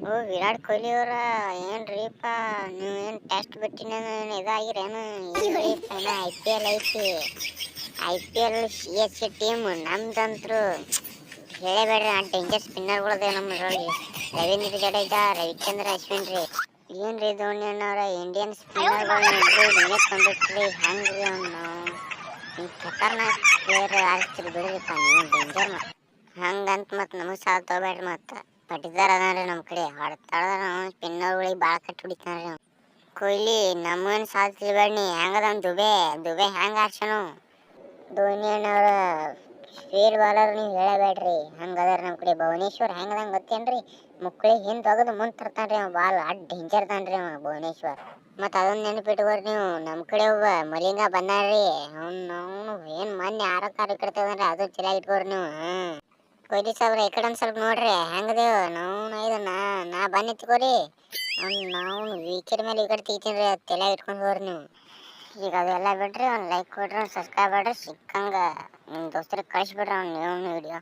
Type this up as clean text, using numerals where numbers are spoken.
ಓ ವಿರಾಟ್ ಕೊಹ್ಲಿ ಅವರ ಏನ್ರಿಪ್ಪ ನೀವು ಏನು ಟೆಸ್ಟ್ ಬಿಟ್ಟಿನ ಇದಾಗಿರೇನು ಏನ್ರಿಪ್ಪ ಇನ್ನ IPL ಐತಿ. IPL CSK ಟೀಮ್ ನಮ್ದಂತ್ರು ಹೇಳಬೇಡ್ರಿ. ಆ ಡೇಂಜರ್ ಸ್ಪಿನ್ನರ್ಗಳದೇ ನಮ್ಮ ಇದರಲ್ಲಿ ರವೀಂದ್ರ ಜಡೇಜಾ, ರವಿಚಂದ್ರ ಅಶ್ವಿನ್ ರೀ. ಏನ್ರಿ ಧೋನಿ ಅಣ್ಣವ್ರ ಇಂಡಿಯನ್ ಸ್ಪಿನ್ನರ್ಗಳನ್ನ ಇಬ್ರು ನೀವೇ ತಂದ್ಬಿಟ್ರಿ. ಹೆಂಗ್ರಿ ಅವ್ನು ನೀವು ಖತರ್ನಾಕ್ ಪ್ಲೇಯರ್ ಆರಿಸ್ತೀರಿ ಬಿಡ್ರಿಪ್ಪ, ನೀವು ಡೇಂಜರ್. ಹಂಗಂತ ಮತ್ತು ನಮಗೆ ಸಾಲ ತೊಗೊಬೇಡ್ರಿ. ಮತ್ತು ಪಟ್ಟಿದಾರ ಅದಾನ್ರಿ ನಮ್ಮ ಕಡೆ ಹೊಡ್ತಾಳ್ದ ಸ್ಪಿನ್ನರ್ಗಳಿಗೆ ಭಾಳ ಕಟ್ಟಿ ಹೊಡಿತಾನ್ರಿ ಅವ್ನು. ಕೊಹ್ಲಿ ನಮ್ಮನ್ನು ಸಾಲ ತಿಳ್ಬೇಡಿ. ಹೆಂಗದನ್ ದುಬೆ ಹೆಂಗೆ ಆಡ್ಸನು ಧೋನಿ ಅಣ್ಣವ್ರ ಸ್ಪೀಡ್ ಬಾಲರ್ ನೀವು ಹೇಳಬೇಡ್ರಿ. ಹಂಗದಾರ ನಮ್ಮ ಕಡೆ ಭುವನೇಶ್ವರ್ ಹೆಂಗದಂಗೆ ಗೊತ್ತೇನ್ರಿ, ಮುಕ್ಕಳಿಗೆ ಹಿಂದೆ ಒಗದು ಮುಂದೆ ತರ್ತಾನ್ರಿ ಅವ ಬಾಲ್. ಅಡ್ ಡೇಂಜರ್ ತಾನ್ರಿ ಅವ ಭುವನೇಶ್ವರ್. ಮತ್ತು ಅದೊಂದು ನೆನಪಿಟ್ಕೋರಿ ನೀವು, ನಮ್ಮ ಕಡೆ ಒಬ್ಬ ಮಲಿಂಗ ಬಂದಾರ್ರಿ. ಅವನು ಏನು ಮೊನ್ನೆ ಆರೋಗ್ಯ ಈ ಕಡೆ ತಗೊಂಡ್ರಿ, ಅದು ತಲೆ ಇಟ್ಕೋರಿ ನೀವು. ಕೊಹ್ಲಿ ಸಾಬ್ರ ಈ ಕಡೆ ಒಂದು ಸ್ವಲ್ಪ ನೋಡ್ರಿ ಹೆಂಗದೇವು ನಾವು ನಾ ಬನ್ನಿ ತಗೋರಿ. ನಾವು ವಿಕೆಟ್ ಮೇಲೆ ವಿಕೆಟ್ ತೆಗಿತೀನಿ ರೀ, ಅದು ತಲೆ ಇಟ್ಕೊಂಡು ಹೋಗ್ರಿ ನೀವು. ಈಗ ಅದೆಲ್ಲ ಬಿಡ್ರಿ, ಒಂದು ಲೈಕ್ ಕೊಡ್ರಿ, ಒಂದು ಸಬ್ಸ್ಕ್ರೈಬ್ ಮಾಡ್ರಿ. ಸಿಕ್ಕಂಗೆ ನಿಮ್ಮ ದೋಸ್ತರಿಗೆ ಕಳಿಸ್ಬಿಡ್ರಿ ಅವ್ನು ವಿಡಿಯೋ.